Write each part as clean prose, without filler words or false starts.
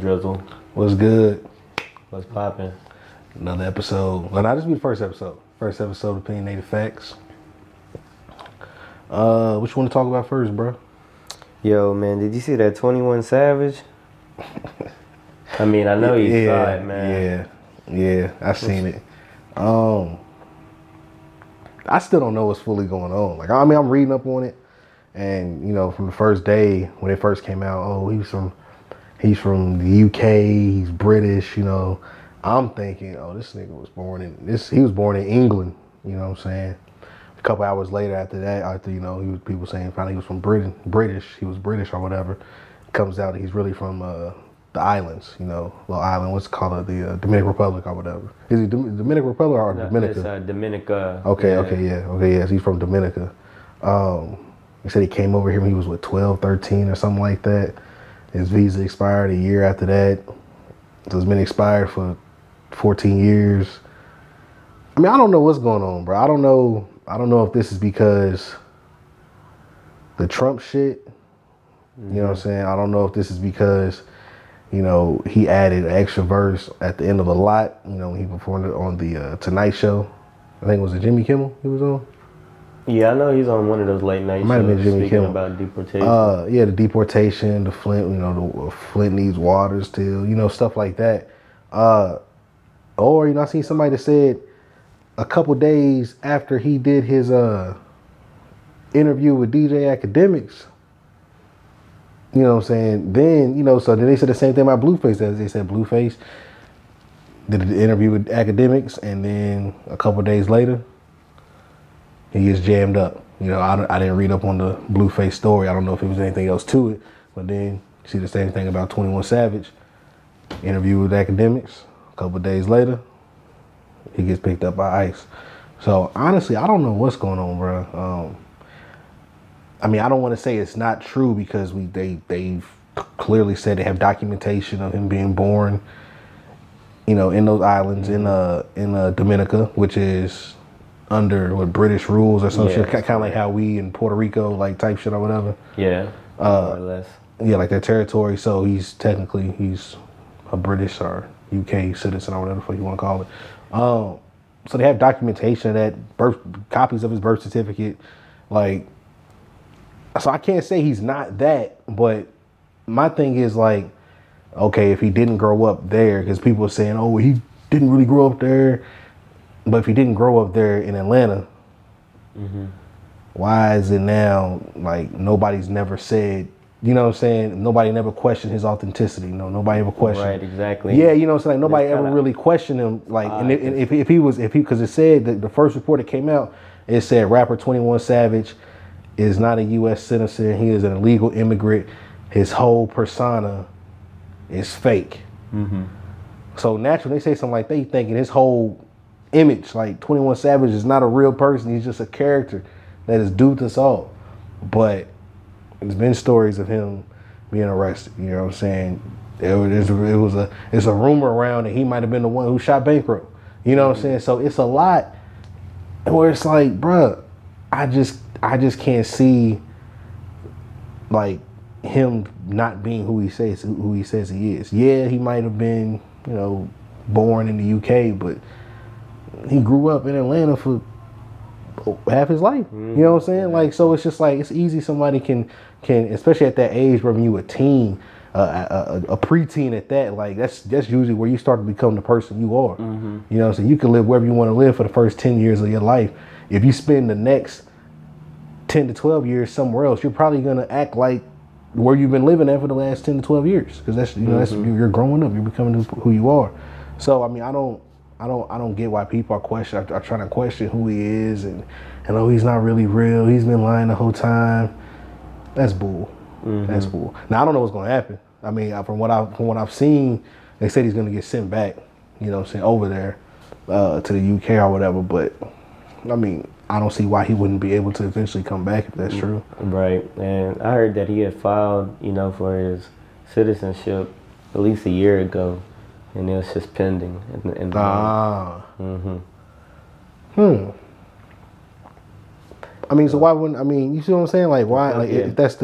Drizzle? What's good? What's poppin'? Another episode. Well, not this be the first episode. First episode of Opinionated Facts. What you want to talk about first, bro? Yo, man, did you see that 21 Savage? I mean, I know you saw it, man. Yeah, I seen it. I still don't know what's fully going on. Like, I mean, I'm reading up on it, and you know, from the first day when it first came out, oh, he's from the UK, he's British, you know. I'm thinking, oh, this nigga was born in England, you know what I'm saying? A couple hours later after that, you know, people saying finally he was from British, he was British or whatever. Comes out that he's really from the islands, you know, little island, what's it called, the Dominican Republic or whatever. Is he Dominican Republic or Dominica? It's Dominica. Okay, yes, he's from Dominica. He said he came over here when he was, 12, 13 or something like that. His visa expired a year after that. So it's been expired for 14 years. I mean, I don't know what's going on, bro. I don't know if this is because the Trump shit. You know what I'm saying? I don't know if this is because, you know, he added an extra verse at the end of a lot, you know, when he performed it on the Tonight Show. I think it was Jimmy Kimmel he was on. Yeah, I know he's on one of those late night shows. Might have been Jimmy Kimmel. About deportation. Yeah, the deportation, the Flint, you know, the Flint needs water still, you know, stuff like that. Or, you know, I seen somebody that said a couple days after he did his interview with DJ Academics, you know what I'm saying, then, you know, so then they said the same thing about Blueface. As they said Blueface did the interview with Academics, and then a couple days later, he gets jammed up. You know, I didn't read up on the Blueface story. I don't know if it was anything else to it, but then you see the same thing about 21 Savage. Interview with Academics. A couple days later, he gets picked up by ICE. So honestly, I don't know what's going on, bro. I mean, I don't want to say it's not true because they've clearly said they have documentation of him being born, you know, in those islands in Dominica, which is under British rules or some shit, kind of like how we in Puerto Rico, like type shit or whatever. Yeah, more or less. Yeah, like that territory. So he's a British or UK citizen or whatever the fuck you want to call it. So they have documentation of that, copies of his birth certificate, like. So I can't say he's not that, but my thing is like, okay, if he didn't grow up there, because people are saying, oh, he didn't really grow up there. But if he didn't grow up there in Atlanta, why is it now like nobody's never said, you know what I'm saying? Nobody never questioned his authenticity. No, nobody ever questioned. Right, exactly. Yeah, you know what I'm saying? Like, nobody ever really questioned him. Like, and if because it said that the first report that came out, it said rapper 21 Savage is not a U.S. citizen. He is an illegal immigrant. His whole persona is fake. So naturally, they say something like that, you thinking his whole image, like 21 Savage, is not a real person. He's just a character that is duped us all. But there's been stories of him being arrested. You know what I'm saying? It's a rumor around that he might have been the one who shot Bankroll. You know what I'm saying? So it's a lot where it's like, bruh, I just can't see like him not being who he says he is. Yeah, he might have been, you know, born in the UK, but he grew up in Atlanta for half his life. You know what I'm saying? Like, so it's just like, it's easy somebody can especially at that age where you a teen, a preteen at that, like that's usually where you start to become the person you are. You know what I'm saying? You can live wherever you want to live for the first 10 years of your life. If you spend the next 10 to 12 years somewhere else, you're probably going to act like where you've been living at for the last 10 to 12 years. Because that's, you know, that's, you're growing up, you're becoming who you are. So, I mean, I don't get why people are trying to question who he is and oh, he's not really real. He's been lying the whole time. That's bull. That's bull. Now, I don't know what's going to happen. I mean, from what I've seen, they said he's going to get sent back, you know what I'm saying, over there to the UK or whatever. But, I mean, I don't see why he wouldn't be able to eventually come back if that's true. Right. And I heard that he had filed, you know, for his citizenship at least a year ago, and it was just pending. I mean, so why wouldn't, I mean, you see what I'm saying? Like, why, like, if that's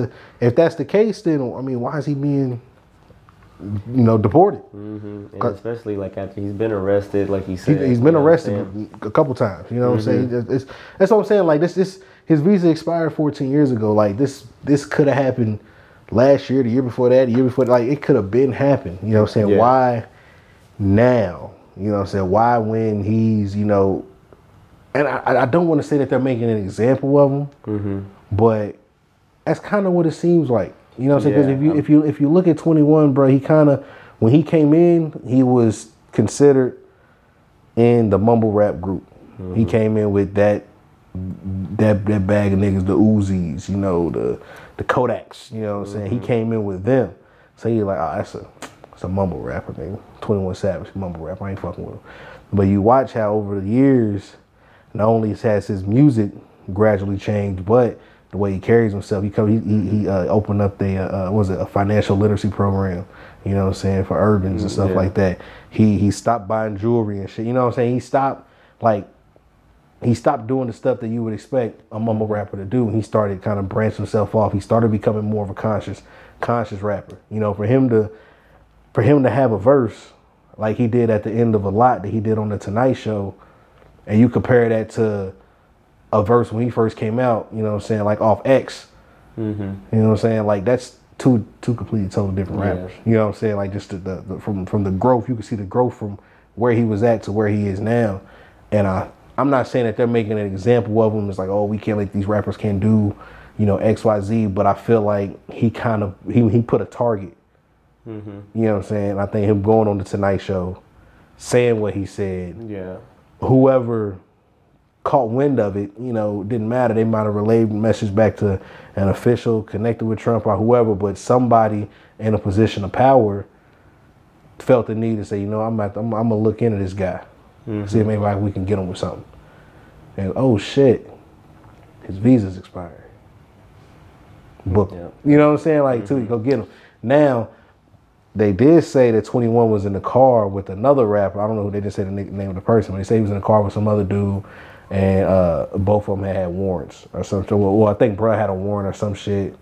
the case, then, I mean, why is he being deported. And especially like after he's been arrested, like you said. He's been arrested a couple times. You know what I'm saying? That's what I'm saying. Like this his visa expired 14 years ago. Like this could have happened last year, the year before that, the year before. Like it could have been happened. You know what I'm saying? Yeah. Why now? You know what I'm saying? Why when he's and I don't want to say that they're making an example of him, but that's kind of what it seems like. You know what I'm saying? Because if you look at 21, bro, he kind of, when he came in, he was considered in the mumble rap group. He came in with that bag of niggas, the Uzis, the Kodaks. You know what I'm saying? He came in with them. So he's like, oh, that's a mumble rapper, nigga. 21 Savage, mumble rapper. I ain't fucking with him. But you watch how over the years, not only has his music gradually changed, but the way he carries himself. He opened up a financial literacy program, you know what I'm saying, for urbans and stuff like that. He stopped buying jewelry and shit, you know what I'm saying? He stopped doing the stuff that you would expect a mumble rapper to do. And he started kind of branching himself off. He started becoming more of a conscious rapper. You know, for him to have a verse like he did at the end of a lot that he did on the Tonight Show, and you compare that to a verse when he first came out, you know what I'm saying, like off X. You know what I'm saying? Like that's two completely totally different rappers. You know what I'm saying? Like just from the growth, you can see the growth from where he was at to where he is now. And I'm not saying that they're making an example of him. It's like, oh, we can't, like, these rappers can't do, X, Y, Z. But I feel like he put a target. You know what I'm saying? I think him going on the Tonight Show, saying what he said. Whoever caught wind of it, didn't matter. They might have relayed the message back to an official connected with Trump or whoever, but somebody in a position of power felt the need to say, I'm gonna look into this guy, see if maybe we can get him with something. And oh shit, his visa's expired. Book him. You know what I'm saying? Like, go get him. Now, they did say that 21 was in the car with another rapper. I don't know who, they didn't say the name of the person, but they say he was in the car with some other dude. And both of them had warrants or something. Well, I think bruh had a warrant or some shit,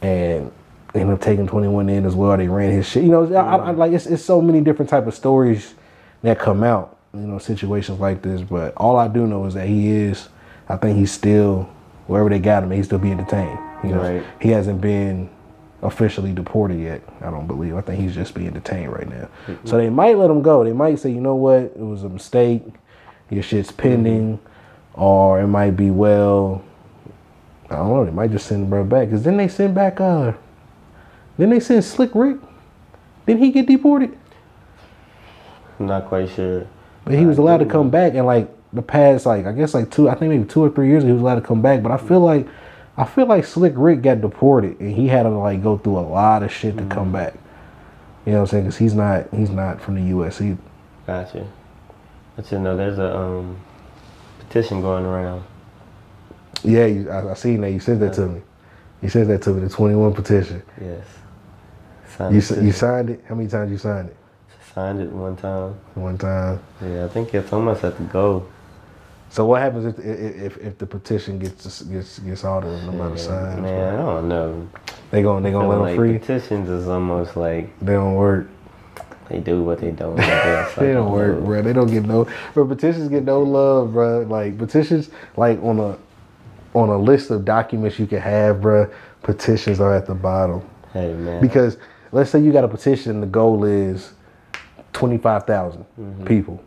and ended up taking 21 in as well. They ran his shit. I like it's so many different type of stories that come out. Situations like this. But all I do know is that I think he's still wherever they got him. He's still being detained. He hasn't been officially deported yet. I don't believe. I think he's just being detained right now. So they might let him go. They might say, you know what, it was a mistake. Your shit's pending. Or it might be, I don't know, they might just send bro back. Because then they send back, then they send Slick Rick. Didn't he get deported? I'm not quite sure. But he was allowed to come back, and like the past, like I guess like 2 or 3 years he was allowed to come back. But I feel like Slick Rick got deported, and he had to like go through a lot of shit to come back. You know what I'm saying? Because he's not from the U.S. either. Gotcha. But there's a petition going around. Yeah, I seen that. You sent that to me. You sent that to me, the 21 petition. Yes. You signed it? How many times you signed it? Signed it one time. One time? Yeah, I think it's almost at the goal. So what happens if the petition gets all the amount of signs? Man, I don't know. They gonna let them free? Petitions is almost like they don't work. They do what they don't. They don't work, bro. They don't get petitions get no love, bro. Like petitions, like on a list of documents you can have, bro. Petitions are at the bottom. Hey man. Because let's say you got a petition, the goal is 25,000 people.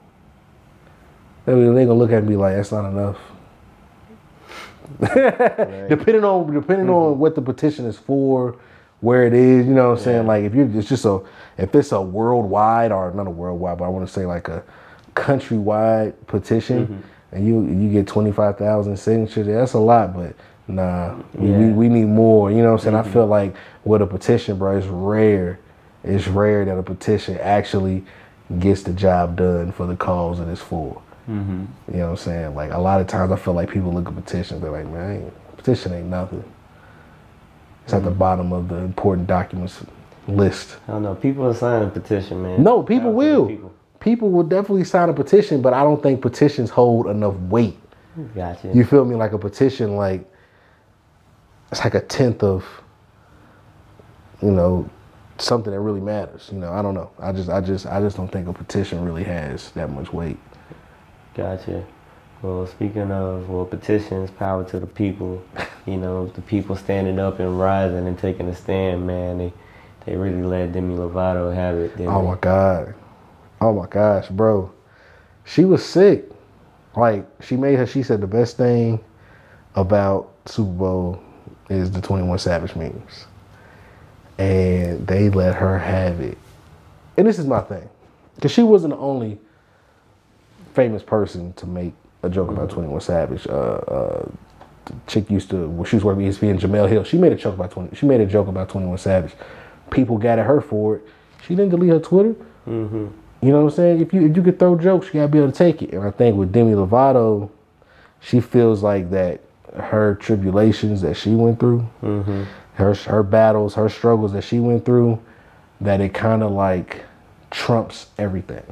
They're gonna look at me like that's not enough. Right. Depending on what the petition is for, where it is, you know what I'm saying? Like if it's a worldwide, or not a worldwide, but I want to say like a countrywide petition, and you get 25,000 signatures, that's a lot, but nah, we need more, you know what I'm saying? I feel like with a petition, bro, it's rare that a petition actually gets the job done for the cause that it's for. You know what I'm saying? Like a lot of times I feel like people look at petitions, they're like, man, petition ain't nothing. It's at the bottom of the important documents list. I don't know. People will sign a petition, man. No, people will. People will definitely sign a petition, but I don't think petitions hold enough weight. Gotcha. You feel me? Like a petition, like it's like a tenth of, something that really matters. You know, I don't know. I just don't think a petition really has that much weight. Gotcha. Well, speaking of petitions, power to the people. You know, the people standing up and rising and taking a stand, man. They really let Demi Lovato have it. Oh my God. Oh my gosh, bro. She was sick. Like, she said the best thing about Super Bowl is the 21 Savage memes. And they let her have it. And this is my thing. Because she wasn't the only famous person to make a joke about 21 Savage. The chick used to, when she was working at ESPN, Jamel Hill, she made a joke about 21 Savage. People got at her for it. She didn't delete her Twitter. Mm-hmm. You know what I'm saying? If you could throw jokes, you gotta be able to take it. And I think with Demi Lovato, she feels like that her tribulations that she went through, mm-hmm. her battles, her struggles that she went through, that it kind of like trumps everything.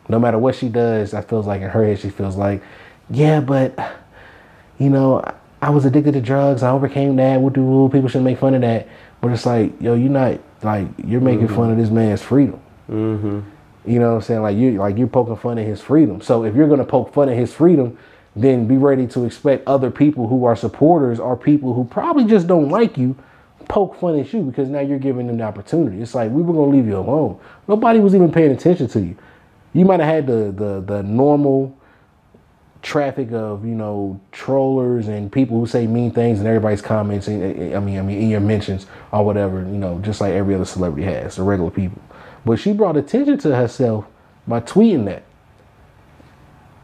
No matter what she does, I feels like in her head she feels like, yeah, but you know, I was addicted to drugs. I overcame that. People shouldn't make fun of that. But it's like, yo, you're not like you're making mm-hmm. fun of this man's freedom. Mm-hmm. You know what I'm saying? You're poking fun at his freedom. So if you're gonna poke fun at his freedom, then be ready to expect other people who are supporters or people who probably just don't like you poke fun at you, because now you're giving them the opportunity. It's like, we were gonna leave you alone. Nobody was even paying attention to you. You might have had the normal traffic of, you know, trollers and people who say mean things in everybody's comments, and I mean in your mentions or whatever, you know, just like every other celebrity has, the regular people. But she brought attention to herself by tweeting that.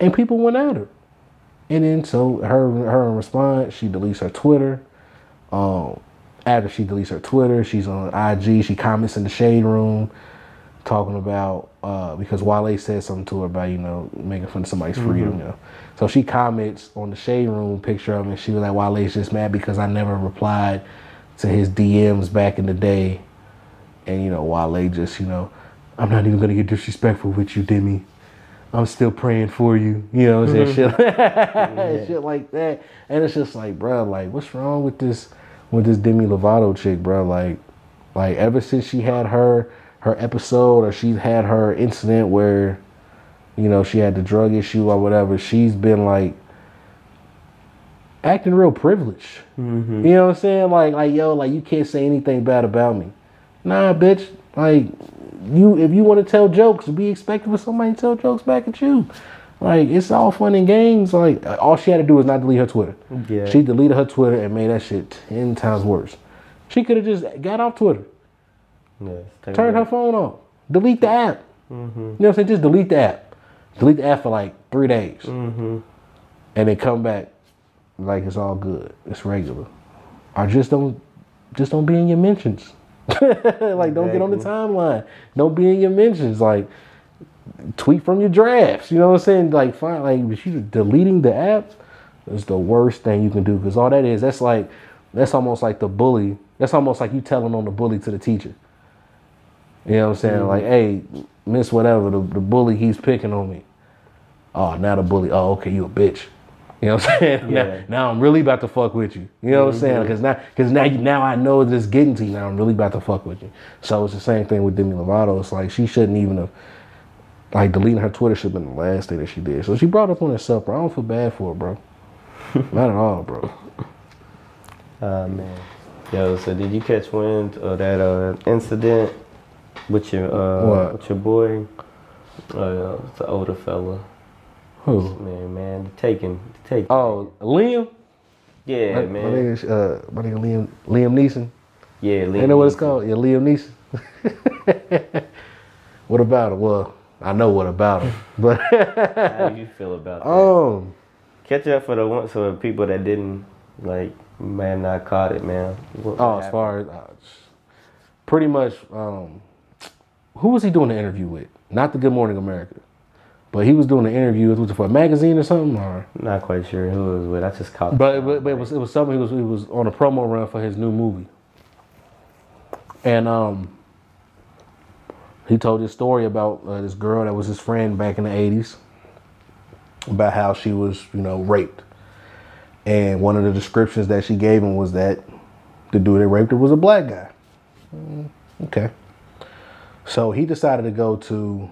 And people went at her. And then so her in response, she deletes her Twitter. After she deletes her Twitter, she's on IG, she comments in the Shade Room talking about because Wale said something to her about, you know, making fun of somebody's freedom, mm-hmm. you know. So she comments on the Shade Room picture of him, and she was like, Wale's just mad because I never replied to his DMs back in the day. And, you know, Wale just, you know, I'm not even going to get disrespectful with you, Demi. I'm still praying for you. You know what I'm saying? Mm-hmm. Shit like that. And it's just like, bro, like, what's wrong with this Demi Lovato chick, bro? Like ever since she had her episode, or she had her incident where, you know, she had the drug issue or whatever, she's been like acting real privileged. Mm-hmm. You know what I'm saying? Like, yo, like, you can't say anything bad about me. Nah, bitch. Like, if you want to tell jokes, be expecting for somebody to tell jokes back at you. Like, it's all fun and games. Like, all she had to do was not delete her Twitter. Yeah. She deleted her Twitter and made that shit 10 times worse. She could have just got off Twitter. Yes, turn her phone off. Delete the app. Mm-hmm. You know what I'm saying? Just delete the app. Delete the app for like 3 days. Mm-hmm. And then come back like it's all good. It's regular. Or just don't be in your mentions. Like, don't get on the timeline. Don't be in your mentions. Like, tweet from your drafts. You know what I'm saying? Like, fine. Like, if she's deleting the app, it's the worst thing you can do, because all that is, that's almost like the bully. That's almost like you telling on the bully to the teacher. You know what I'm saying? Mm-hmm. Like, hey, miss whatever, the bully, he's picking on me. Oh, now the bully, oh, okay, you a bitch. You know what I'm saying? Yeah. Now I'm really about to fuck with you. You know what I'm saying? Because now I know this getting to you. Now I'm really about to fuck with you. So it's the same thing with Demi Lovato. It's like, she shouldn't even have, like, deleting her Twitter should have been the last thing that she did. So she brought up on herself, bro. I don't feel bad for her, bro. Not at all, bro. Man. Yo, so did you catch wind of that incident with your boy? The older fella. Who? Man, the taking. Oh, Liam? Yeah, man. My nigga Liam Neeson. Yeah, Liam. You know what it's called? Yeah, Liam Neeson. What about it? Well, I know what about him, but how do you feel about that? Catch up for the people that didn't, like, man, not caught it, man. As far as pretty much, who was he doing the interview with? Not the Good Morning America, but he was doing the interview with, for a magazine or something, or not quite sure who it was with. I just caught. But it was something. He was on a promo run for his new movie, and he told his story about this girl that was his friend back in the 80s, about how she was, you know, raped. And one of the descriptions that she gave him was that the dude that raped her was a black guy. Okay. So he decided to go to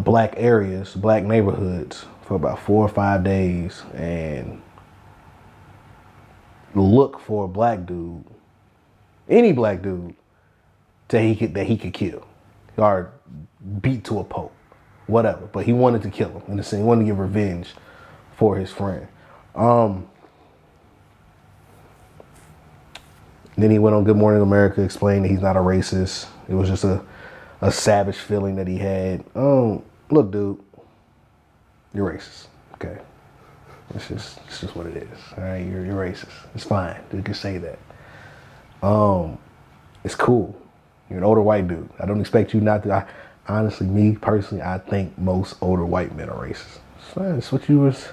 black areas, black neighborhoods for about 4 or 5 days and look for a black dude, any black dude, that he could kill or beat to a pulp, whatever. But he wanted to kill him in the sense he wanted to get revenge for his friend. Then he went on Good Morning America, explained that he's not a racist. It was just a savage feeling that he had. Look, dude, you're racist. Okay, it's just what it is. All right, you're racist. It's fine. You can say that. It's cool. You're an older white dude. I don't expect you not to. Honestly, me personally, I think most older white men are racist. It's fine. It's what you was.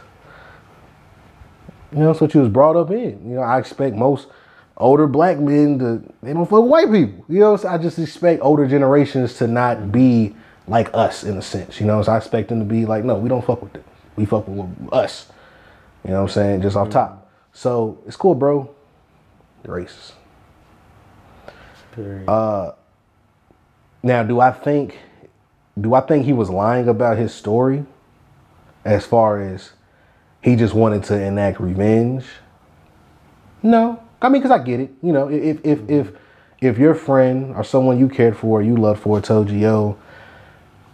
It's what you was brought up in. I expect most older black men they don't fuck with white people. So I just expect older generations to not be like us in a sense. So I expect them to be like, no, we don't fuck with them. We fuck with us. You know what I'm saying? Just off top. So it's cool, bro. You're racist. Period. Now, do I think he was lying about his story as far as he just wanted to enact revenge? No. I mean, because I get it. If your friend or someone you cared for, you loved for, told you, yo,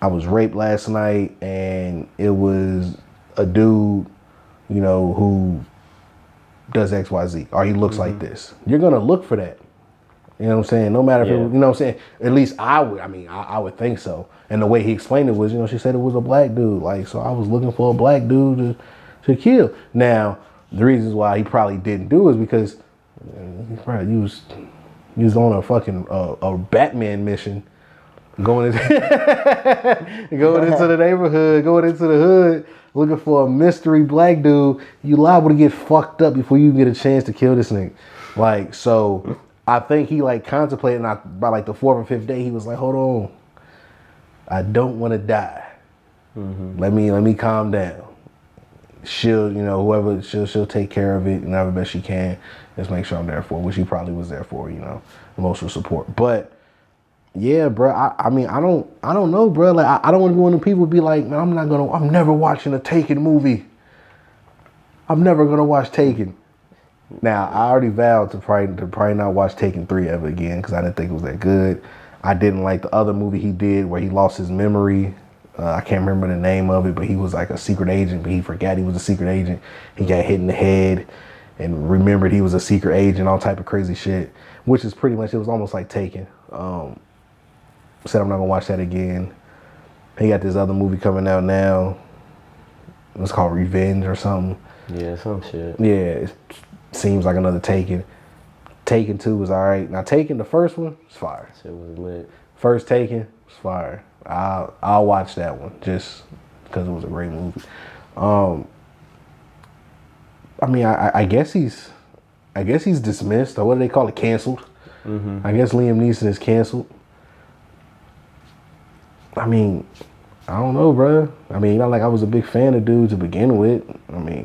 I was raped last night and it was a dude, who does X, Y, Z, or he looks like this, you're going to look for that. You know what I'm saying? No matter if it, you know what I'm saying? At least I would. I mean, I would think so. And the way he explained it was, she said it was a black dude. Like, so I was looking for a black dude to kill. Now, the reasons why he probably didn't do it is because he probably was on a fucking a Batman mission, going into the neighborhood, going into the hood, looking for a mystery black dude. You liable to get fucked up before you get a chance to kill this nigga. Like, so I think he contemplated, and by the 4th or 5th day, he was like, hold on, I don't want to die. Mm-hmm. Let me calm down. She'll, whoever, she'll take care of it, however best she can. Just make sure I'm there for, which he probably was there for, emotional support. But yeah, bro, I mean, I don't know, bro. Like, I don't want to be one of the people who be like, man, I'm never watching a Taken movie. I'm never gonna watch Taken. Now, I already vowed to probably not watch Taken 3 ever again because I didn't think it was that good. I didn't like the other movie he did where he lost his memory. I can't remember the name of it, but he was like a secret agent, but he forgot he was a secret agent. He got hit in the head and remembered he was a secret agent, all type of crazy shit, which is pretty much, it was almost like Taken. Said I'm not gonna watch that again. He got this other movie coming out now. It's called Revenge or something. Yeah, some shit. Yeah, it seems like another Taken. Taken 2 was alright. Now Taken, the first one, was fire. Shit was lit. First Taken was fire. I'll watch that one just because it was a great movie. I mean, I guess he's dismissed, or what do they call it? Canceled. Mm-hmm. I guess Liam Neeson is canceled. I mean, I don't know, bro. I mean, not like I was a big fan of dude to begin with. I mean,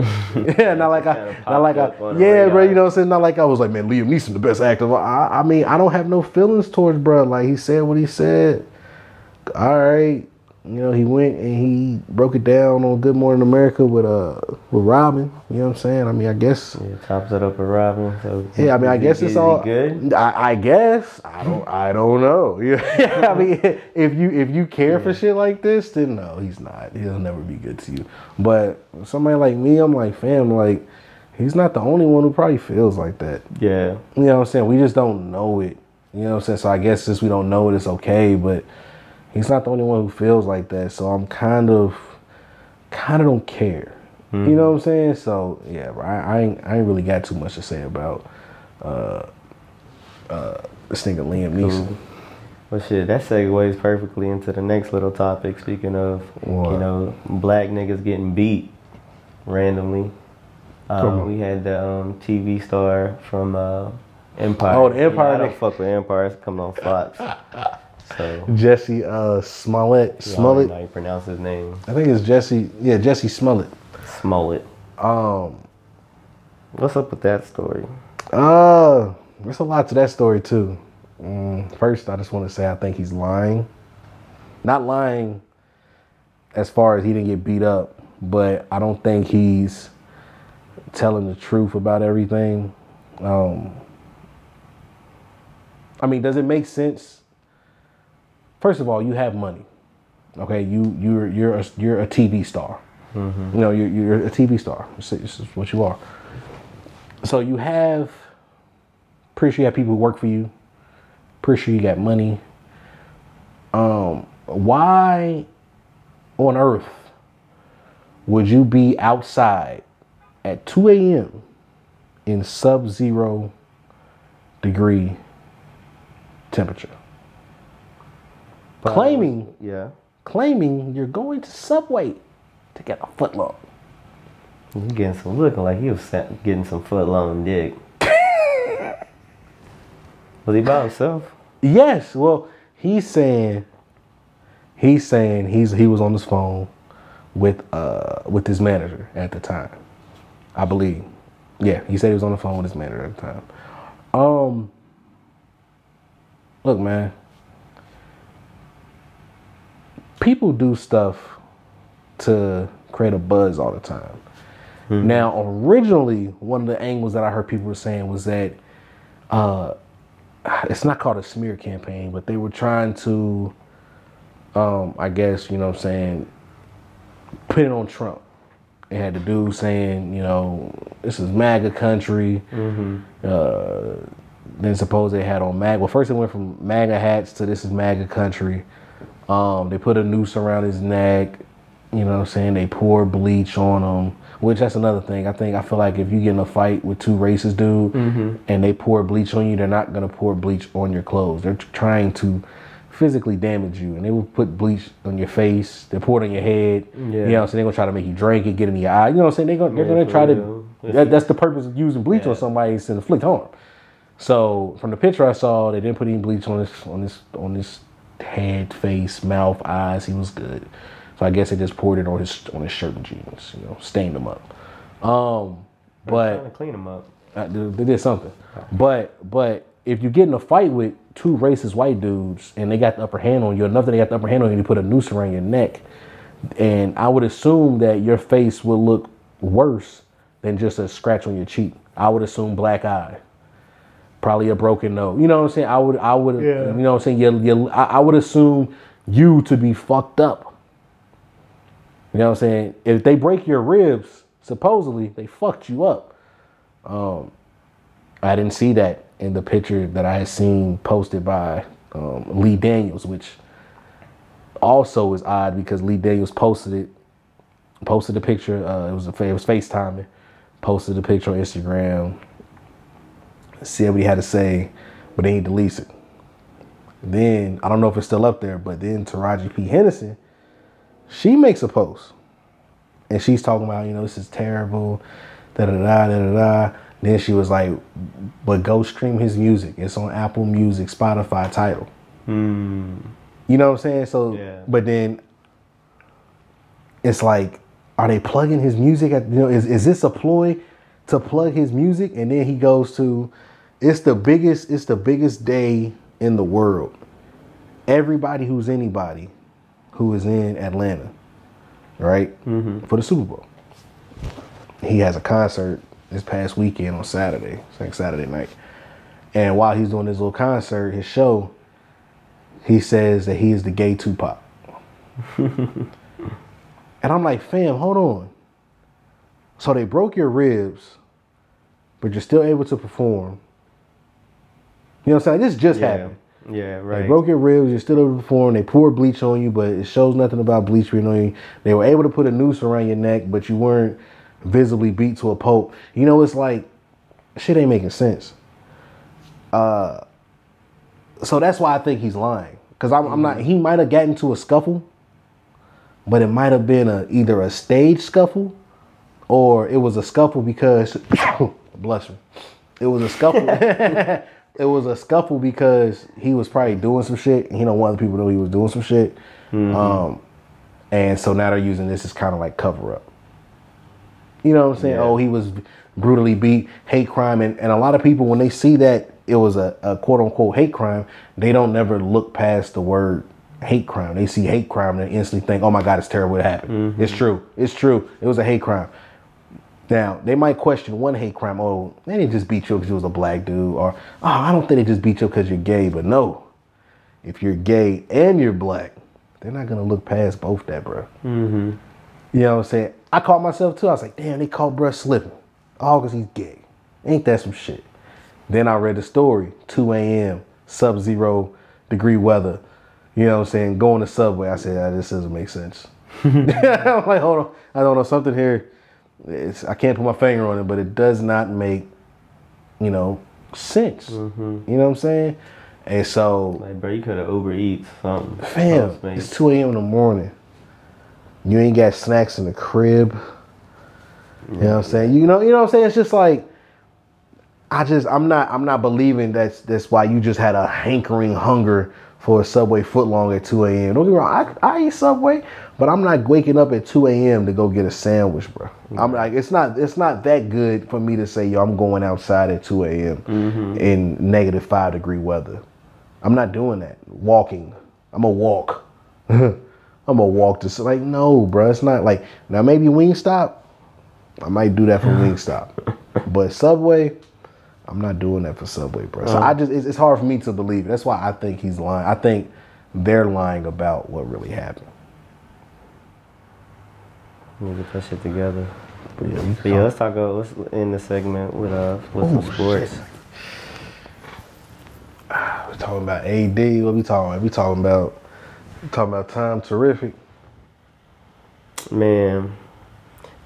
yeah, not like yeah, bro. You know what I'm saying? Not like I was like, man, Liam Neeson the best actor. I mean, I don't have no feelings towards bro. Like, he said what he said. All right, he went and he broke it down on Good Morning America with Robin. You know what I'm saying? I mean, I guess. Yeah, tops it up with Robin. So yeah, I mean, I guess it's all good. I guess I don't know. Yeah, I mean, if you care for shit like this, then no, he's not. He'll never be good to you. But somebody like me, I'm like, fam, like, he's not the only one who probably feels like that. Yeah, you know what I'm saying? We just don't know it. You know what I'm saying? So I guess since we don't know it, it's okay. But he's not the only one who feels like that. So I'm kind of don't care. Mm-hmm. You know what I'm saying? So yeah, bro, I ain't really got too much to say about this nigga Liam Neeson. Cool. Well, shit, that segues perfectly into the next little topic. Speaking of, black niggas getting beat randomly. We had the TV star from Empire. Oh, the Empire. I don't fuck with Empire. It's coming on Fox. So Jussie Smollet. Smollett. How you pronounce his name? I think it's Jussie. Yeah, Jussie Smollett. Smollett. What's up with that story? There's a lot to that story too. First, I just want to say I think he's lying. Not lying as far as he didn't get beat up, but I don't think he's telling the truth about everything. I mean, does it make sense? First of all, you have money. Okay, you're a TV star. Mm-hmm. You know, you're a TV star. This is what you are. So you have. Pretty sure you have people who work for you. Pretty sure you got money. Why on earth would you be outside at 2 a.m. in sub-zero degree temperature? Claiming you're going to Subway to get a footlong. You getting some looking like he was getting some footlong dick. Was he by himself? Yes. Well, he's saying he was on his phone with his manager at the time, I believe. Yeah, he said he was on the phone with his manager at the time. Look, man. People do stuff to create a buzz all the time. Mm-hmm. Now, originally, one of the angles that I heard people were saying was that it's not called a smear campaign, but they were trying to, I guess, you know what I'm saying, put it on Trump. They had the dude saying, you know, this is MAGA country. Mm-hmm. Then suppose they had on MAGA. Well, first it went from MAGA hats to this is MAGA country. They put a noose around his neck. You know what I'm saying? They poured bleach on him, which that's another thing. I feel like if you get in a fight with two racist dudes mm-hmm. and they pour bleach on you, they're not going to pour bleach on your clothes. They're trying to physically damage you. And they will put bleach on your face. They pour it on your head. Yeah. You know what I'm saying? They're going to try to make you drink it, get in your eye. You know what I'm saying? They're going to try to... That's the purpose of using bleach on somebody, is to inflict harm. So from the picture I saw, they didn't put any bleach on his head, face, mouth, eyes. He was good. So I guess they just poured it on his shirt and jeans, you know, stained them up. But trying to clean them up. They did something. But if you get in a fight with two racist white dudes and they got the upper hand on you, enough that they got the upper hand on you, you put a noose around your neck, and I would assume that your face will look worse than just a scratch on your cheek. I would assume black eye, probably a broken nose. You know what I'm saying? I would. Yeah. You know what I'm saying? I would assume you to be fucked up. You know what I'm saying? If they break your ribs, supposedly they fucked you up. I didn't see that in the picture that I had seen posted by Lee Daniels, which also is odd because Lee Daniels posted the picture. It was FaceTiming. Posted the picture on Instagram. See what he had to say, but then he deletes it. Then I don't know if it's still up there, but then Taraji P. Henderson, she makes a post, and she's talking about, you know, this is terrible, da-da-da. Then she was like, but go stream his music. It's on Apple Music, Spotify, Tidal. You know what I'm saying? So, yeah. But then it's like, are they plugging his music? Is this a ploy to plug his music? And then he goes to, it's the biggest day in the world. Everybody who's anybody who is in Atlanta, right? Mm-hmm. For the Super Bowl. He has a concert this past weekend on Saturday. It's like Saturday night. And while he's doing his little concert, his show, he says that he is the gay Tupac. And I'm like, fam, hold on. So they broke your ribs, but you're still able to perform. You know what I'm saying? This just happened. Yeah, right. They broke your ribs, you're still able to perform. They poured bleach on you, but it shows nothing about bleach being on you. They were able to put a noose around your neck, but you weren't visibly beat to a pulp. You know, it's like, shit ain't making sense. So that's why I think he's lying. Because I'm not, he might have gotten into a scuffle, but it might have been either a stage scuffle or it was a scuffle because, bless him, it was a scuffle. It was a scuffle because he was probably doing some shit and he don't want other people to know he was doing some shit. Mm-hmm. And so now they're using this as kind of like cover up. You know what I'm saying? Yeah. Oh, he was brutally beat, hate crime. And a lot of people, when they see that it was a quote unquote hate crime, they don't never look past the word hate crime. They see hate crime and they instantly think, oh my God, it's terrible what happened. It's true. It's true. It was a hate crime. Now, they might question one hate crime. Oh, they didn't just beat you because you was a black dude. Or, oh, I don't think they just beat you because you're gay. But no, if you're gay and you're black, they're not going to look past both that, bro. You know what I'm saying? I caught myself too. I was like, damn, they caught bruh slipping. All because he's gay. Ain't that some shit? Then I read the story. 2 a.m., sub-zero degree weather. You know what I'm saying? Going to Subway. I said, this doesn't make sense. I'm like, hold on. I don't know. Something here. I can't put my finger on it, but it does not make, sense. You know what I'm saying? And so. Like, bro, you could have Uber Eats something. Fam, it's 2 a.m. in the morning. You ain't got snacks in the crib. You know what I'm saying? You know what I'm saying? It's just like, I'm not believing that's why you just had a hankering hunger for a Subway footlong at 2 a.m. Don't get me wrong, I eat Subway, but I'm not waking up at 2 a.m. to go get a sandwich, bro. I'm like, it's not that good for me to say, yo, I'm going outside at 2 a.m. in -5 degree weather. I'm not doing that. Walking. I'm gonna walk. I'm gonna walk to, like, no, bro. It's not like, now maybe Wingstop, I might do that for Wingstop. But Subway, I'm not doing that for Subway, bro. So it's hard for me to believe it. That's why I think he's lying. I think they're lying about what really happened. We'll get that shit together. But yeah, let's end the segment with some sports. We're talking about AD. What we talking about? We talking about Tom Terrific. Man,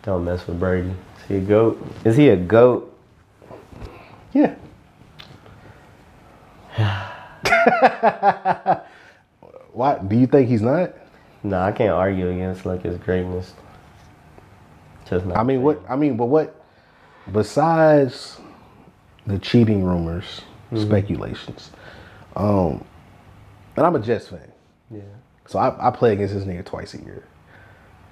don't mess with Brady. Is he a GOAT? Is he a GOAT? Yeah. Why? Do you think he's not? No, I can't argue against like his greatness. Just not. But what? Besides the cheating rumors, speculations, and I'm a Jets fan. Yeah. So I play against this nigga twice a year.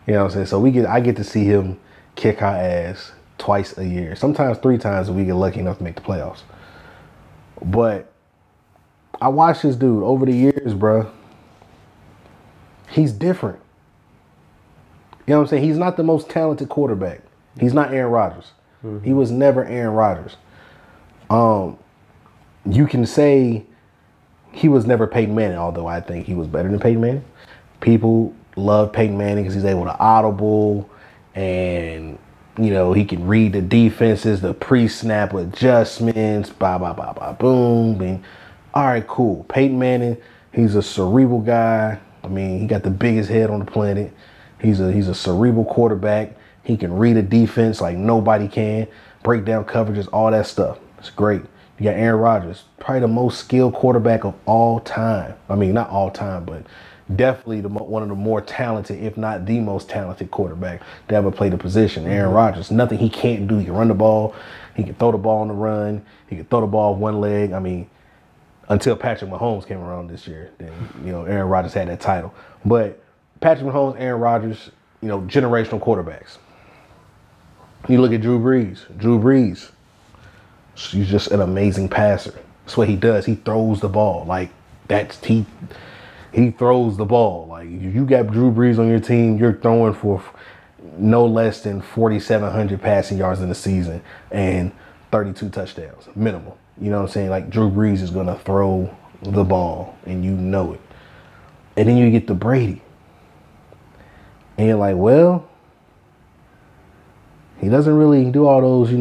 You know what I'm saying? So I get to see him kick our ass twice a year. Sometimes 3 times if we get lucky enough to make the playoffs. But I watched this dude over the years, bro. He's different. You know what I'm saying? He's not the most talented quarterback. He's not Aaron Rodgers. He was never Aaron Rodgers. You can say he was never Peyton Manning, although I think he was better than Peyton Manning. People love Peyton Manning because he's able to audible and, he can read the defenses, the pre-snap adjustments, boom, bing. All right, cool. Peyton Manning, he's a cerebral guy. I mean, he got the biggest head on the planet. He's a cerebral quarterback. He can read a defense like nobody can, break down coverages, all that stuff. It's great. You got Aaron Rodgers, probably the most skilled quarterback of all time. I mean, not all time, but definitely one of the more talented, if not the most talented quarterback to ever play the position. Aaron Rodgers, nothing he can't do. He can run the ball. He can throw the ball on the run. He can throw the ball with one leg. I mean, until Patrick Mahomes came around this year, then, Aaron Rodgers had that title. But Patrick Mahomes, Aaron Rodgers, generational quarterbacks. You look at Drew Brees. Drew Brees, he's just an amazing passer. That's what he does. He throws the ball. Like, he throws the ball. Like, if you got Drew Brees on your team, you're throwing for no less than 4,700 passing yards in the season and 32 touchdowns, minimal. You know what I'm saying? Like, Drew Brees is going to throw the ball, and you know it. And then you get to Brady. And you're like, well, he doesn't really do all those,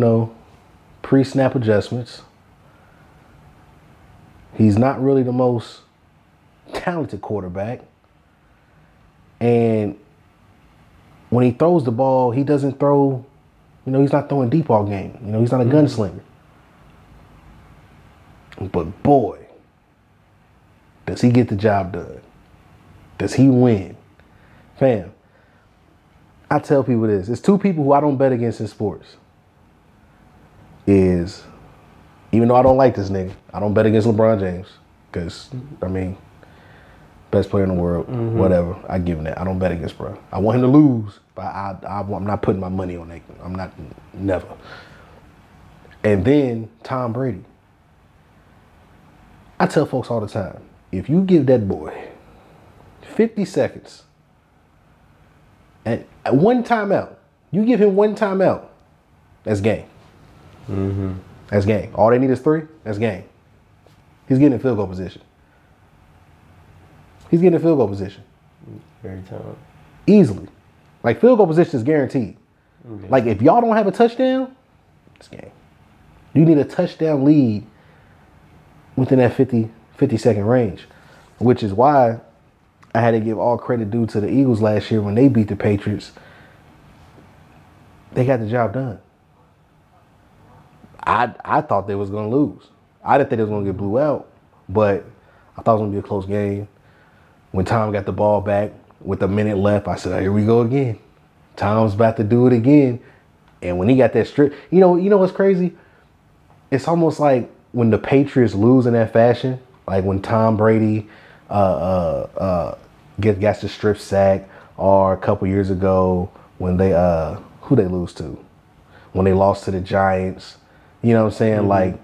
pre-snap adjustments. He's not really the most talented quarterback. And when he throws the ball, he doesn't throw, he's not throwing deep all game. He's not a gunslinger. But boy, does he get the job done? Does he win? Fam, I tell people this. There's 2 people who I don't bet against in sports. Even though I don't like this nigga, I don't bet against LeBron James. Because, best player in the world, whatever. I give him that. I don't bet against bro. I want him to lose, but I'm not putting my money on that. I'm not, never. And then Tom Brady. I tell folks all the time, if you give that boy 50 seconds and one timeout, you give him one timeout, that's game. Mm-hmm. That's game. All they need is 3, that's game. He's getting in field goal position. He's getting in field goal position. Every time. Easily. Like, field goal position is guaranteed. Okay. Like, if y'all don't have a touchdown, it's game. You need a touchdown lead within that 50-second range, which is why I had to give all credit due to the Eagles last year when they beat the Patriots. They got the job done. I thought they was going to lose. I didn't think they was going to get blew out, but I thought it was going to be a close game. When Tom got the ball back with a minute left, I said, oh, here we go again. Tom's about to do it again. And when he got that strip, you know what's crazy? It's almost like when the Patriots lose in that fashion, like when Tom Brady gets the strip sack, or a couple years ago when they who they lose to, when they lost to the Giants, you know what I'm saying? Mm-hmm. Like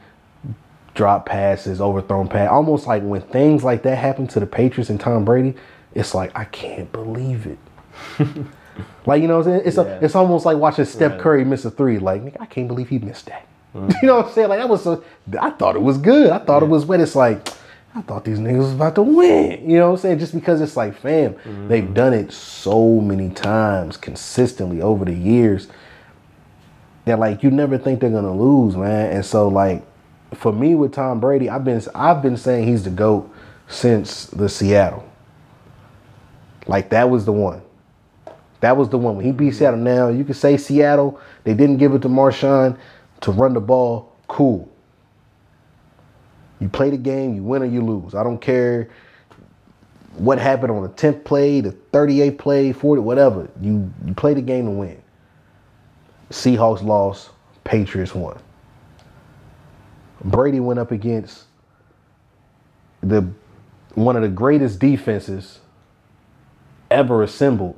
drop passes, overthrown pass, almost like when things like that happen to the Patriots and Tom Brady, it's like, I can't believe it. Like, you know what I'm saying? It's almost like watching Steph Curry miss a 3. Like, nigga, I can't believe he missed that. Mm-hmm. You know what I'm saying? Like, I thought it was good. I thought it was wet. It's like, I thought these niggas was about to win. You know what I'm saying? Just because it's like, fam, they've done it so many times consistently over the years that, like, you never think they're gonna lose, man. And so, like, for me with Tom Brady, I've been saying he's the GOAT since the Seattle. Like, that was the one. That was the one. When he beat Seattle, now you can say Seattle, they didn't give it to Marshawn to run the ball. Cool. You play the game, you win or you lose. I don't care what happened on the 10th play, the 38th play, 40, whatever. You play the game to win. Seahawks lost, Patriots won. Brady went up against one of the greatest defenses ever assembled.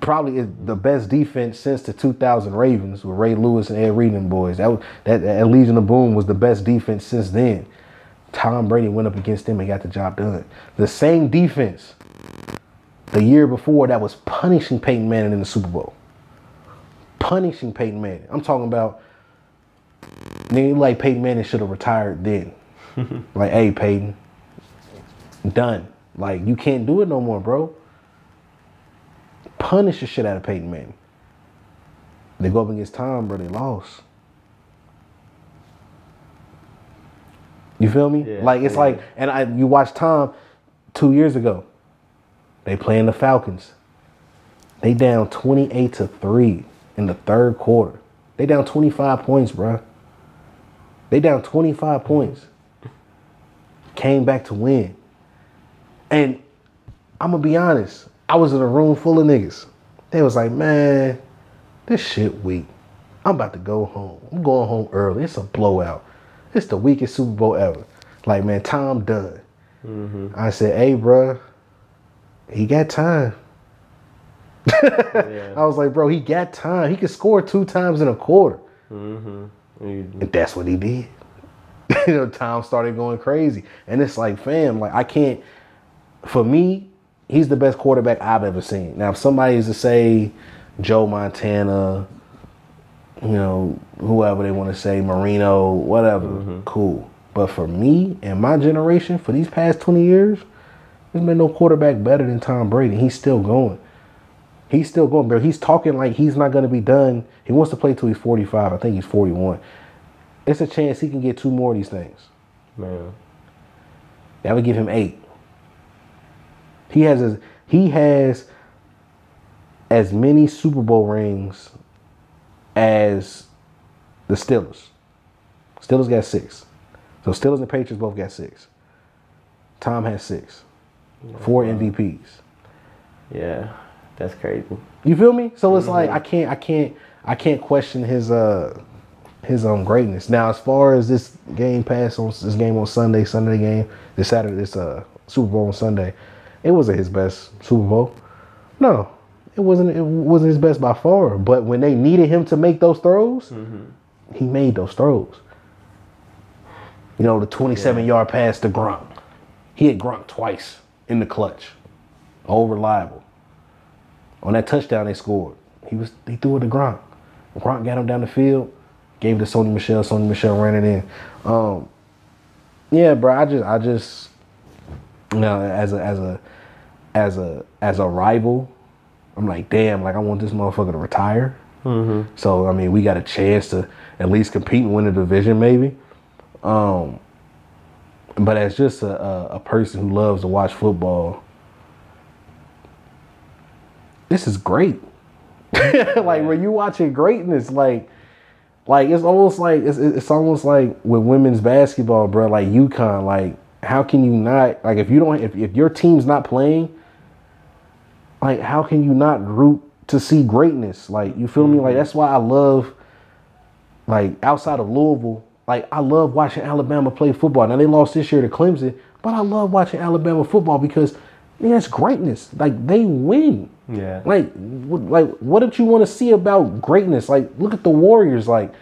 Probably the best defense since the 2000 Ravens with Ray Lewis and Ed Reed and boys. That Legion of Boom was the best defense since then. Tom Brady went up against them and got the job done. The same defense the year before that was punishing Peyton Manning in the Super Bowl. Punishing Peyton Manning. I'm talking about, nigga, like Peyton Manning should have retired then. Like, hey, Peyton, done. Like, you can't do it no more, bro. Punish the shit out of Peyton Manning. They go up against Tom, bro, they lost. You feel me? Yeah, like, it's like, and you watch Tom 2 years ago. They playing the Falcons. They down 28-3 in the third quarter. They down 25 points, bro. They down 25 points. Came back to win. And I'm going to be honest. I was in a room full of niggas. They was like, man, this shit weak. I'm about to go home. I'm going home early. It's a blowout. It's the weakest Super Bowl ever. Like, man, Tom done. Mm-hmm. I said, hey, bro, he got time. I was like, bro, he got time. He could score 2 times in a quarter. Mm-hmm. And that's what he did. You know, Tom started going crazy. And it's like, fam, like, I can't, for me, he's the best quarterback I've ever seen. Now, if somebody is to say Joe Montana, you know, whoever they want to say, Marino, whatever, cool. But for me and my generation, for these past 20 years, there's been no quarterback better than Tom Brady. He's still going. He's still going, bro. He's talking like he's not going to be done. He wants to play till he's 45. I think he's 41. It's a chance he can get 2 more of these things. Man. That would give him 8. He has as many Super Bowl rings as the Steelers. Steelers got 6. So Steelers and Patriots both got 6. Tom has 6. 4 MVPs. Yeah, that's crazy. You feel me? So it's like I can't question his greatness. Now, as far as this game this game on Sunday game, this Saturday, this Super Bowl on Sunday, it wasn't his best Super Bowl. No, it wasn't his best by far. But when they needed him to make those throws, he made those throws. You know, the 27-yard pass to Gronk. He hit Gronk twice in the clutch. All reliable. On that touchdown they scored, he threw it to Gronk. Gronk got him down the field, gave it to Sony Michel. Sony Michel ran it in. Yeah, bro. I just, you know, as a rival, I'm like, damn, like I want this motherfucker to retire. Mm-hmm. So I mean, we got a chance to at least compete and win the division, maybe. But as just a person who loves to watch football, this is great. Like when you watching greatness, like it's almost like it's almost like with women's basketball, bro. Like UConn, like how can you not, like if your team's not playing, like how can you not root to see greatness? Like you feel me? Like that's why I love, like outside of Louisville, like I love watching Alabama play football. Now they lost this year to Clemson, but I love watching Alabama football because that's greatness. Like they win. Yeah. Like what did you want to see about greatness? Like look at the Warriors. Like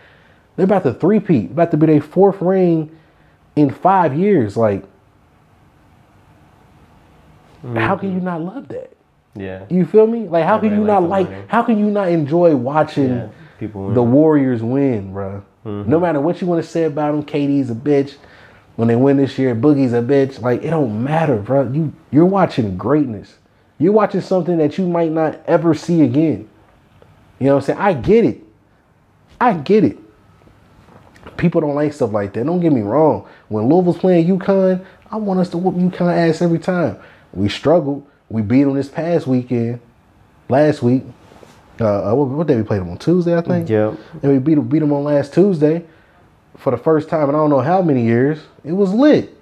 they're about to three-peat, about to be their fourth ring in 5 years. Like how can you not love that? Yeah. You feel me? Like how can you not like? How can you not enjoy watching the Warriors win, bro? Mm-hmm. No matter what you want to say about them, KD's a bitch. When they win this year, Boogie's a bitch. Like it don't matter, bro. You're watching greatness. You're watching something that you might not ever see again. You know what I'm saying? I get it. People don't like stuff like that. Don't get me wrong. When Louisville's playing UConn, I want us to whoop UConn ass every time. We struggled. We beat them this past weekend. Last week. What day we played them on? Tuesday, I think? Yep. And we beat them on last Tuesday for the first time in I don't know how many years. It was lit.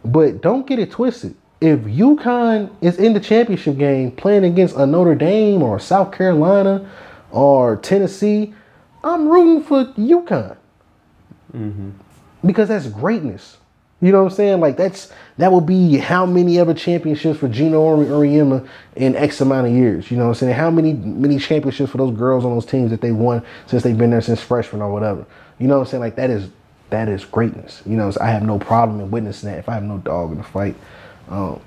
But don't get it twisted. If UConn is in the championship game playing against a Notre Dame or South Carolina or Tennessee, I'm rooting for UConn. Mm-hmm. Because that's greatness. You know what I'm saying? Like that would be how many other championships for Gino Auriemma in X amount of years. You know what I'm saying? How many championships for those girls on those teams that they won since they've been there since freshman or whatever. You know what I'm saying? Like that is greatness. You know, so I have no problem in witnessing that if I have no dog in the fight. So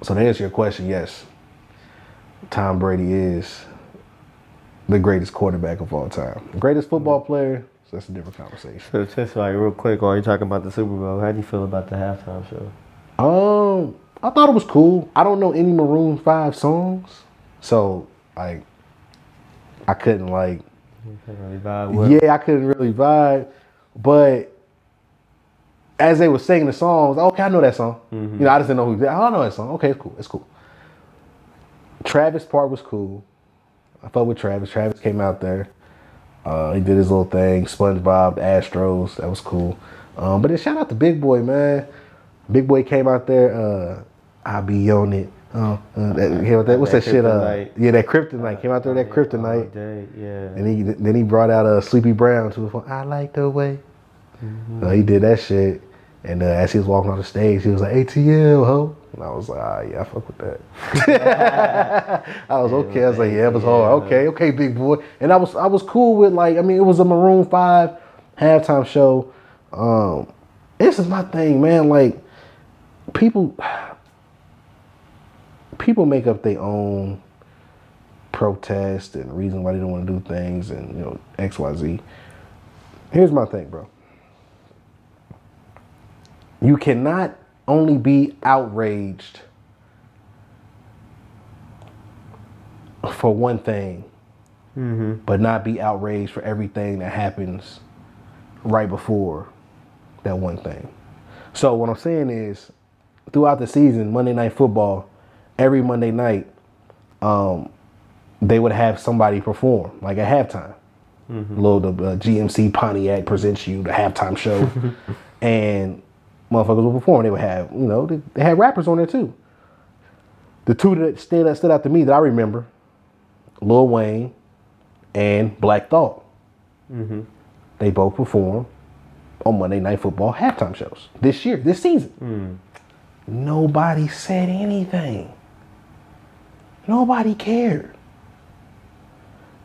to answer your question, yes, Tom Brady is the greatest quarterback of all time. The greatest football player, so that's a different conversation. So just like real quick, while you're talking about the Super Bowl, how do you feel about the halftime show? I thought it was cool. I don't know any Maroon 5 songs, so like I couldn't like. You couldn't really vibe with. Yeah, I couldn't really vibe, but as they were singing the song, I was like, okay, I know that song. Mm-hmm. You know, I just didn't know who. I know that song. Okay, it's cool. It's cool. Travis' part was cool. I fucked with Travis. Travis came out there. He did his little thing. SpongeBob, Astros. That was cool. But then shout out to Big Boy, man. Big Boy came out there. I be on it. What's that shit? That Kryptonite. Came out there that Kryptonite. Yeah. And then he brought out Sleepy Brown to the phone. I like the way. Mm-hmm. He did that shit. And as he was walking on the stage, he was like, ATL, ho. And I was like, yeah, I fuck with that. I was okay. I was like, yeah, it was hard. Okay, big boy. And I was cool with like, I mean, it was a Maroon 5 halftime show. This is my thing, man. Like, people make up their own protest and reason why they don't want to do things and, you know, XYZ. Here's my thing, bro. You cannot only be outraged for one thing, but not be outraged for everything that happens right before that one thing. So what I'm saying is, throughout the season, Monday Night Football, every Monday night, they would have somebody perform, like at halftime. The GMC Pontiac presents you the halftime show, and motherfuckers would perform. They would have, you know, they had rappers on there too. The two that stood out to me that I remember, Lil Wayne and Black Thought. They both performed on Monday Night Football halftime shows this season. Nobody said anything. Nobody cared.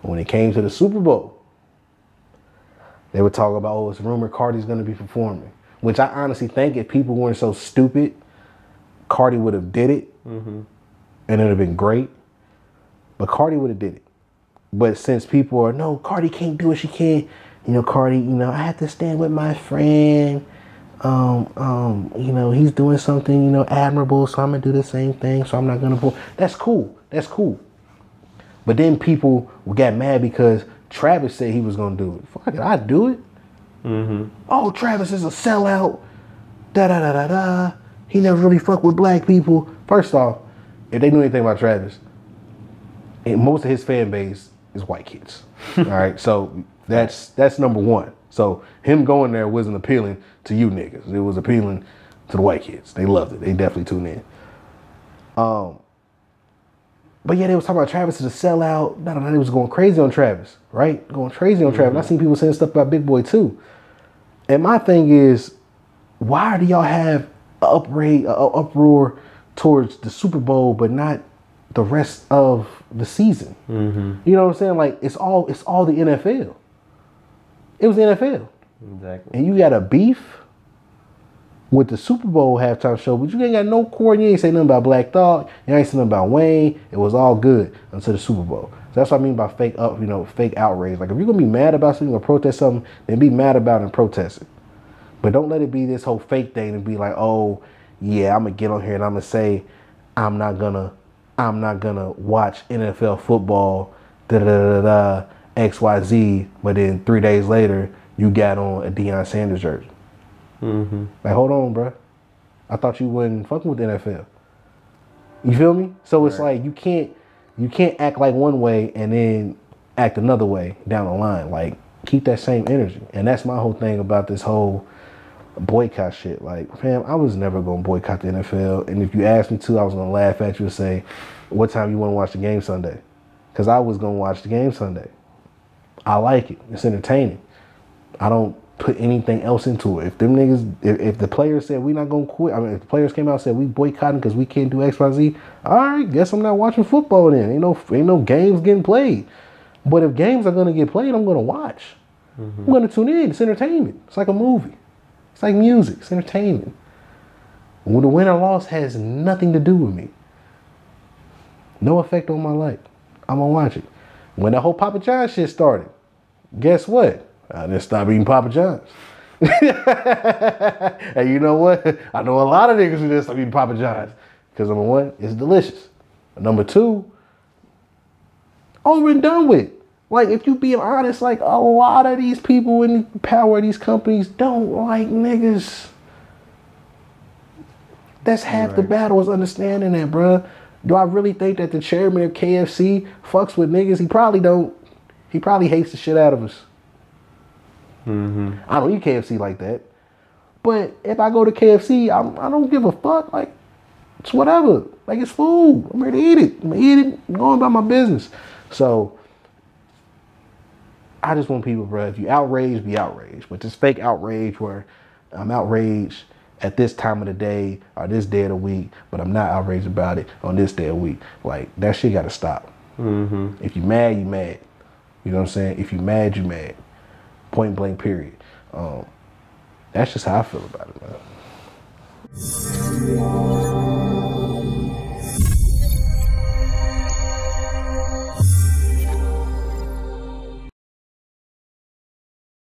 When it came to the Super Bowl, they would talk about, it's rumored Cardi's going to be performing. which I honestly think if people weren't so stupid, Cardi would have did it, and it would have been great. But Cardi would have did it. But since people are, no, Cardi can't do it, she can't. You know, Cardi, you know, I have to stand with my friend. You know, he's doing something, you know, admirable, so I'm gonna do the same thing. So I'm not gonna pull. That's cool. That's cool. But then people got mad because Travis said he was gonna do it. Fuck it, I'd do it. Oh, Travis is a sellout. Da da da da da. He never really fucked with black people. First off, if they knew anything about Travis, most of his fan base is white kids. All right, so that's number one. So him going there wasn't appealing to you niggas. It was appealing to the white kids. They loved it. They definitely tuned in. But yeah, they was talking about Travis as a sellout. No, they was going crazy on Travis, right? Going crazy on Travis. I seen people saying stuff about Big Boy too. And my thing is, why do y'all have an uproar towards the Super Bowl, but not the rest of the season? You know what I'm saying? Like it's all the NFL. It was the NFL. Exactly. And you got a beef with the Super Bowl halftime show, but you ain't got no core. You ain't say nothing about Black Thought. You ain't say nothing about Wayne. It was all good until the Super Bowl. So that's what I mean by fake outrage. Like if you're gonna be mad about something or protest something, then be mad about it and protest it. But don't let it be this whole fake thing and be like, oh yeah, I'm gonna get on here and I'm gonna say I'm not gonna watch NFL football, XYZ, but then 3 days later you got on a Deion Sanders jersey. Like, hold on, bro. I thought you wasn't fucking with the NFL. You feel me? So it's like you can't act like one way and then act another way down the line. Like, keep that same energy. And that's my whole thing about this whole boycott shit. Like, fam, I was never gonna boycott the NFL. And if you asked me to, I was gonna laugh at you and say, what time you want to watch the game Sunday? Because I was gonna watch the game Sunday. I like it. It's entertaining. I don't put anything else into it. If them niggas, if the players said we not gonna quit, I mean, if the players came out and said we boycotting because we can't do X, Y, Z, all right, guess I'm not watching football then. Ain't no games getting played. But if games are gonna get played, I'm gonna watch. I'm gonna tune in. It's entertainment. It's like a movie. It's like music. It's entertainment. When the win or loss has nothing to do with me. No effect on my life. I'm gonna watch it. When the whole Papa John's shit started, guess what? I just stopped eating Papa John's. And you know what? I know a lot of niggas who just stop eating Papa John's. Because number one, it's delicious. Number two, over and done with. Like, if you being honest, like, a lot of these people in power of these companies don't like niggas. That's half the battle, is understanding that, bruh. Do I really think that the chairman of KFC fucks with niggas? He probably don't. He probably hates the shit out of us. I don't eat KFC like that. But if I go to KFC, I don't give a fuck. Like, it's whatever. Like, it's food. I'm ready to eat it. I'm going to eat it. I'm going about my business. So, I just want people, bro, if you outraged, be outraged. But this fake outrage where I'm outraged at this time of the day or this day of the week, but I'm not outraged about it on this day of the week. Like, that shit got to stop. If you mad, you mad. You know what I'm saying? If you mad, you mad. Point blank, period. That's just how I feel about it, man.